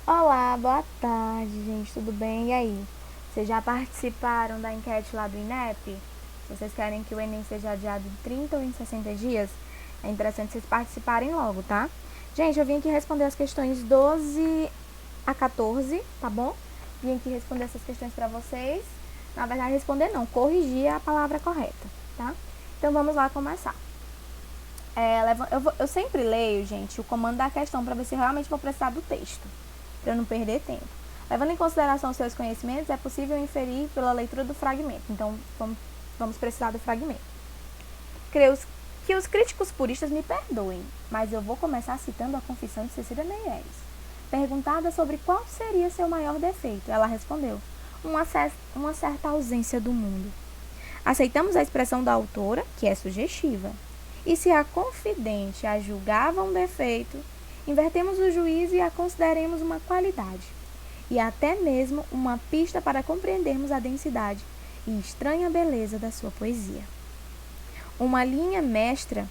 Olá, boa tarde, gente, tudo bem? E aí? Vocês já participaram da enquete lá do INEP? Vocês querem que o Enem seja adiado em 30 ou em 60 dias? É interessante vocês participarem logo, tá? Gente, eu vim aqui responder as questões 12 a 14, tá bom? Vim aqui responder essas questões pra vocês. Na verdade, responder não, corrigir a palavra correta, tá? Então vamos lá começar. Eu sempre leio, gente, o comando da questão para ver se realmente vou precisar do texto, para eu não perder tempo. Levando em consideração seus conhecimentos, é possível inferir pela leitura do fragmento. Então, vamos precisar do fragmento. Creio que os críticos puristas me perdoem, mas eu vou começar citando a confissão de Cecília Meirelles. Perguntada sobre qual seria seu maior defeito, ela respondeu: uma certa ausência do mundo. Aceitamos a expressão da autora, que é sugestiva. E se a confidente a julgava um defeito, invertemos o juízo e a consideremos uma qualidade, e até mesmo uma pista para compreendermos a densidade e estranha beleza da sua poesia. Uma linha mestra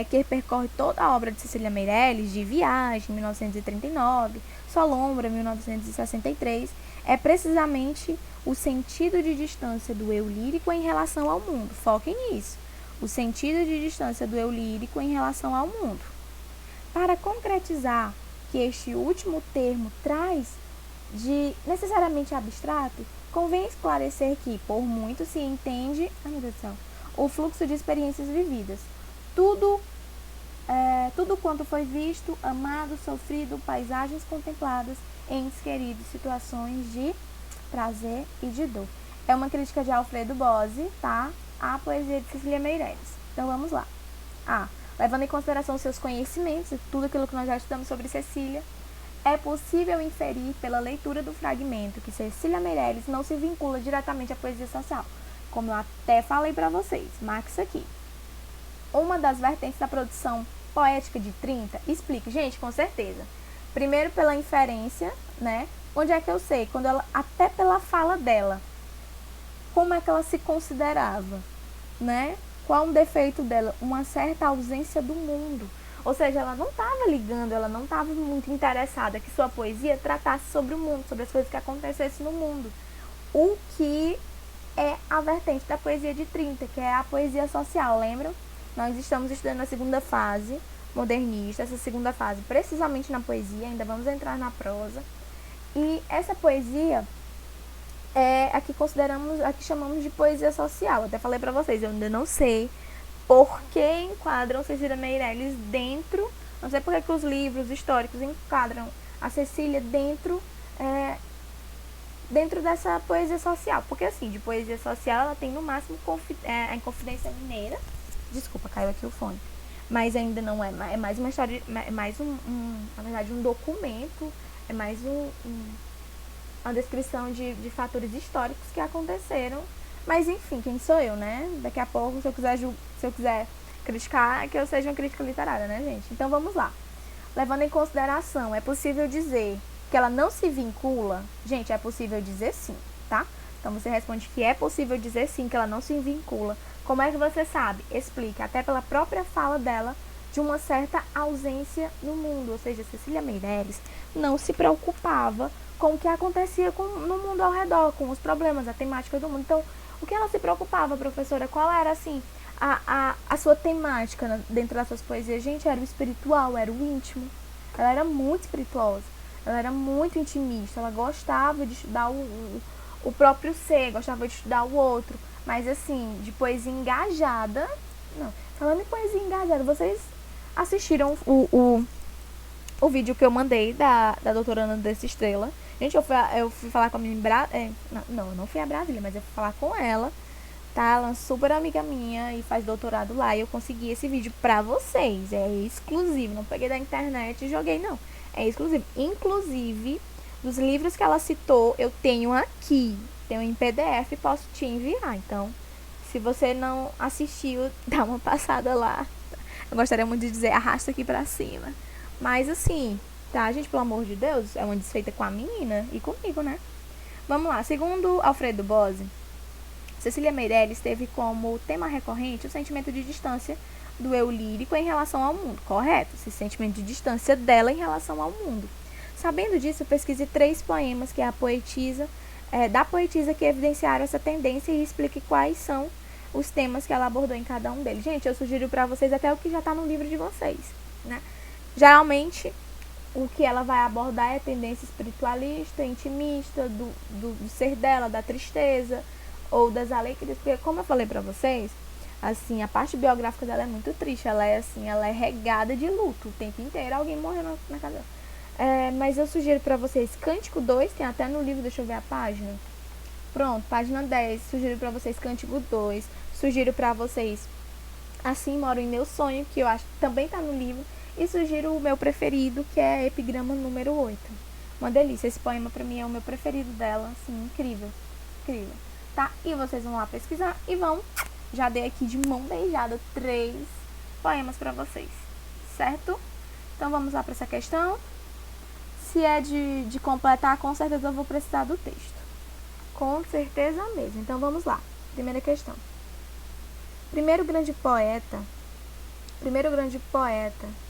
que percorre toda a obra de Cecília Meirelles, de Viagem, 1939, Solombra, 1963, é precisamente o sentido de distância do eu lírico em relação ao mundo. Foquem nisso. O sentido de distância do eu lírico em relação ao mundo. Para concretizar que este último termo traz de necessariamente abstrato, convém esclarecer que, por muito se entende, o fluxo de experiências vividas. Tudo quanto foi visto, amado, sofrido, paisagens contempladas, entes queridos, situações de prazer e de dor. É uma crítica de Alfredo Bose, tá? À poesia de Cecília Meirelles. Então vamos lá. Levando em consideração seus conhecimentos, tudo aquilo que nós já estudamos sobre Cecília, é possível inferir pela leitura do fragmento que Cecília Meirelles não se vincula diretamente à poesia social, como eu até falei para vocês. Marque isso aqui. Uma das vertentes da produção poética de 30 explica, gente, com certeza. Primeiro pela inferência, né? Onde é que eu sei? Quando ela, até pela fala dela, como é que ela se considerava, né? Qual um defeito dela? Uma certa ausência do mundo. Ou seja, ela não estava ligando, ela não estava muito interessada que sua poesia tratasse sobre o mundo, sobre as coisas que acontecessem no mundo. O que é a vertente da poesia de 30, que é a poesia social, lembram? Nós estamos estudando a segunda fase modernista, essa segunda fase precisamente na poesia, ainda vamos entrar na prosa. E essa poesia é a que consideramos, a que chamamos de poesia social. Até falei pra vocês, eu ainda não sei por que enquadram Cecília Meirelles dentro, não sei por que os livros históricos enquadram a Cecília dentro dessa poesia social. Porque assim, de poesia social ela tem no máximo a Inconfidência Mineira. Desculpa, caiu aqui o fone. Mas ainda não é mais uma história, é mais na verdade, um documento, é mais uma descrição de fatores históricos que aconteceram. Mas enfim, quem sou eu, né? Daqui a pouco, se eu quiser criticar, que eu seja uma crítica literária, né, gente? Então vamos lá. Levando em consideração, é possível dizer que ela não se vincula? Gente, é possível dizer sim, tá? Então você responde que é possível dizer sim, que ela não se vincula. Como é que você sabe? Explica, até pela própria fala dela, de uma certa ausência no mundo. Ou seja, Cecília Meirelles não se preocupava com o que acontecia no mundo ao redor, com os problemas, a temática do mundo. Então, o que ela se preocupava, professora? Qual era, assim, a sua temática dentro das suas poesias? Gente, era o espiritual, era o íntimo. Ela era muito espirituosa, ela era muito intimista, ela gostava de estudar o próprio ser, gostava de estudar o outro. Mas, assim, de poesia engajada, não. Falando em poesia engajada, vocês assistiram o vídeo que eu mandei da doutora Ana Dessa Estrela. Gente, eu fui falar com a minha... eu não fui a Brasília, mas eu fui falar com ela, tá? Ela é uma super amiga minha e faz doutorado lá. E eu consegui esse vídeo pra vocês. É exclusivo, não peguei da internet e joguei, não. É exclusivo. Inclusive, dos livros que ela citou, eu tenho aqui. Tenho em PDF e posso te enviar. Então, se você não assistiu, dá uma passada lá. Eu gostaria muito de dizer, arrasta aqui pra cima. Mas assim, tá, gente, pelo amor de Deus, é uma desfeita com a menina e comigo, né? Vamos lá, segundo Alfredo Bose, Cecília Meirelles teve como tema recorrente o sentimento de distância do eu lírico em relação ao mundo. Correto, esse sentimento de distância dela em relação ao mundo. Sabendo disso, pesquise 3 poemas que da poetisa que evidenciaram essa tendência e explique quais são os temas que ela abordou em cada um deles. Gente, eu sugiro para vocês até o que já está no livro de vocês, né? Geralmente, o que ela vai abordar é tendência espiritualista, intimista, do ser dela, da tristeza ou das alegrias, porque como eu falei para vocês, assim, a parte biográfica dela é muito triste, ela é regada de luto, o tempo inteiro alguém morrendo na casa dela. Mas eu sugiro para vocês Cântico 2, tem até no livro, deixa eu ver a página. Pronto, página 10, sugiro para vocês Cântico 2, sugiro para vocês Assim Moro em Meu Sonho, que eu acho que também tá no livro, e sugiro o meu preferido, que é Epigrama número 8. Uma delícia, esse poema pra mim é o meu preferido dela, assim, incrível, incrível, tá? E vocês vão lá pesquisar e já dei aqui de mão beijada 3 poemas pra vocês, certo? Então vamos lá pra essa questão. Se é de completar, com certeza eu vou precisar do texto. Com certeza mesmo. Então vamos lá. Primeira questão. Primeiro grande poeta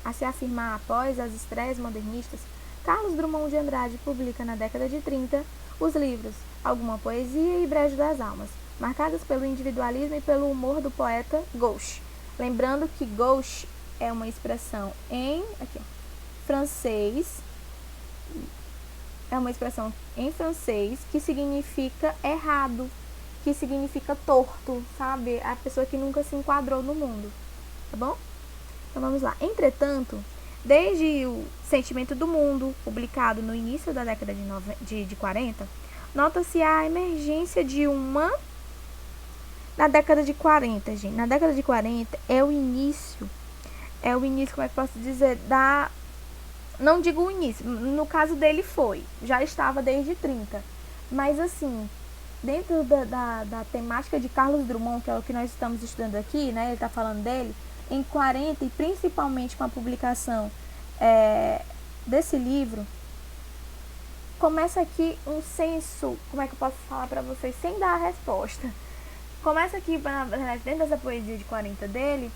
a se afirmar após as estreias modernistas, Carlos Drummond de Andrade publica na década de 30 os livros Alguma Poesia e Brejo das Almas, marcadas pelo individualismo e pelo humor do poeta gauche. Lembrando que gauche é uma expressão francês que significa errado, que significa torto, sabe? A pessoa que nunca se enquadrou no mundo, tá bom? Então vamos lá. Entretanto, desde o Sentimento do Mundo, publicado no início da década de 40, nota-se a emergência de uma... Na década de 40, gente, na década de 40 é o início, como é que posso dizer, não digo o início, no caso dele já estava desde 30, mas assim, dentro da temática de Carlos Drummond, que é o que nós estamos estudando aqui, né, ele está falando dele, em 40, e principalmente com a publicação desse livro, começa aqui um senso, como é que eu posso falar para vocês, sem dar a resposta, começa aqui, dentro dessa poesia de 40 dele,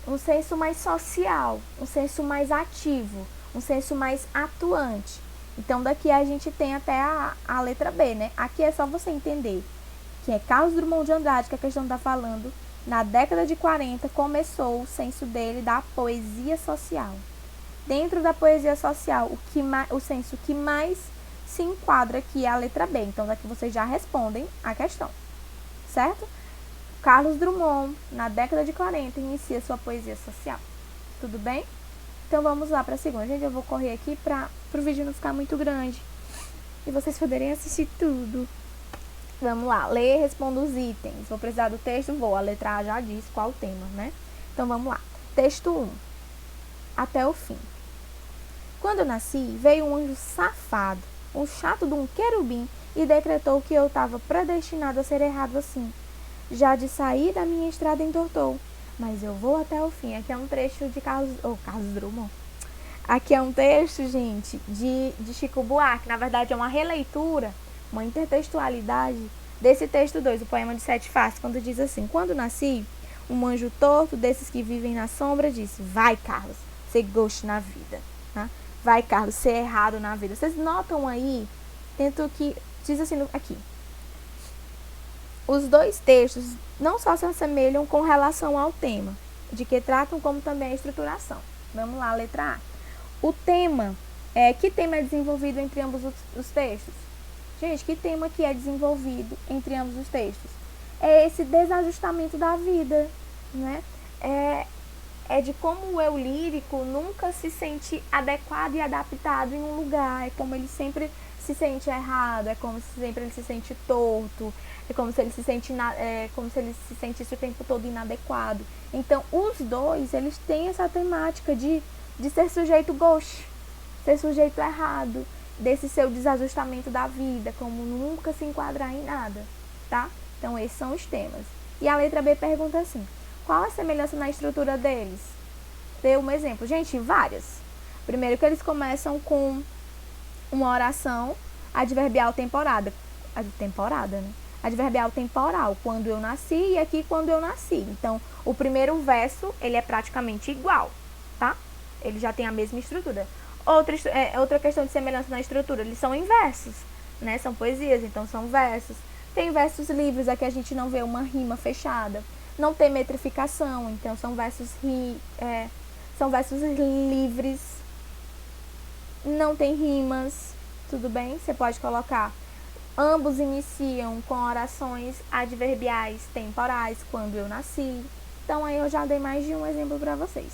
um senso mais social, um senso mais ativo, um senso mais atuante. Então daqui a gente tem até a letra B, né? Aqui é só você entender que é Carlos Drummond de Andrade que a questão está falando. Na década de 40 começou o senso dele da poesia social. Dentro da poesia social, o senso que mais se enquadra aqui é a letra B. Então daqui vocês já respondem a questão, certo? Carlos Drummond, na década de 40, inicia sua poesia social. Tudo bem? Então vamos lá para a segunda. Gente, eu vou correr aqui para o vídeo não ficar muito grande e vocês poderem assistir tudo. Vamos lá, ler e responda os itens. Vou precisar do texto? Vou. A letra A já diz qual o tema, né? Então vamos lá. Texto 1. Até o fim. Quando eu nasci, veio um anjo safado, um chato de um querubim, e decretou que eu estava predestinado a ser errado assim. Já de sair da minha estrada entortou, mas eu vou até o fim. Aqui é um trecho de Carlos Drummond. Aqui é um texto, gente, de Chico Buarque. Na verdade, é uma releitura, uma intertextualidade desse texto 2, o poema de Sete Faces, quando diz assim: quando nasci, um anjo torto, desses que vivem na sombra, disse: vai, Carlos, ser gauche na vida. Tá? Vai, Carlos, ser errado na vida. Vocês notam aí, dentro que diz assim aqui. Os dois textos não só se assemelham com relação ao tema, de que tratam, como também a estruturação. Vamos lá, letra A. O tema, que tema é desenvolvido entre ambos os textos? Gente, que tema que é desenvolvido entre ambos os textos? É esse desajustamento da vida, né? É de como o eu lírico nunca se sente adequado e adaptado em um lugar, é como ele sempre se sente errado, é como se sempre ele se sente torto, é como se ele se sentisse o tempo todo inadequado. Então, os dois, eles têm essa temática de ser sujeito gauche, ser sujeito errado, desse seu desajustamento da vida, como nunca se enquadrar em nada, tá? Então, esses são os temas. E a letra B pergunta assim: qual a semelhança na estrutura deles? Dê um exemplo. Gente, várias. Primeiro que eles começam com uma oração adverbial temporada, né? Adverbial temporal, quando eu nasci, e aqui quando eu nasci. Então, o primeiro verso, ele é praticamente igual, tá? Ele já tem a mesma estrutura. Outra questão de semelhança na estrutura, eles são em versos, né? São poesias, então são versos. Tem versos livres, aqui a gente não vê uma rima fechada. Não tem metrificação, então são versos livres. Não tem rimas, tudo bem? Você pode colocar. Ambos iniciam com orações adverbiais temporais, quando eu nasci. Então aí eu já dei mais de um exemplo para vocês,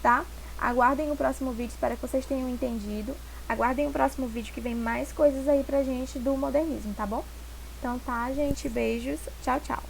tá? Aguardem o próximo vídeo, espero que vocês tenham entendido. Aguardem o próximo vídeo que vem mais coisas aí pra gente do modernismo, tá bom? Então tá, gente, beijos, tchau, tchau.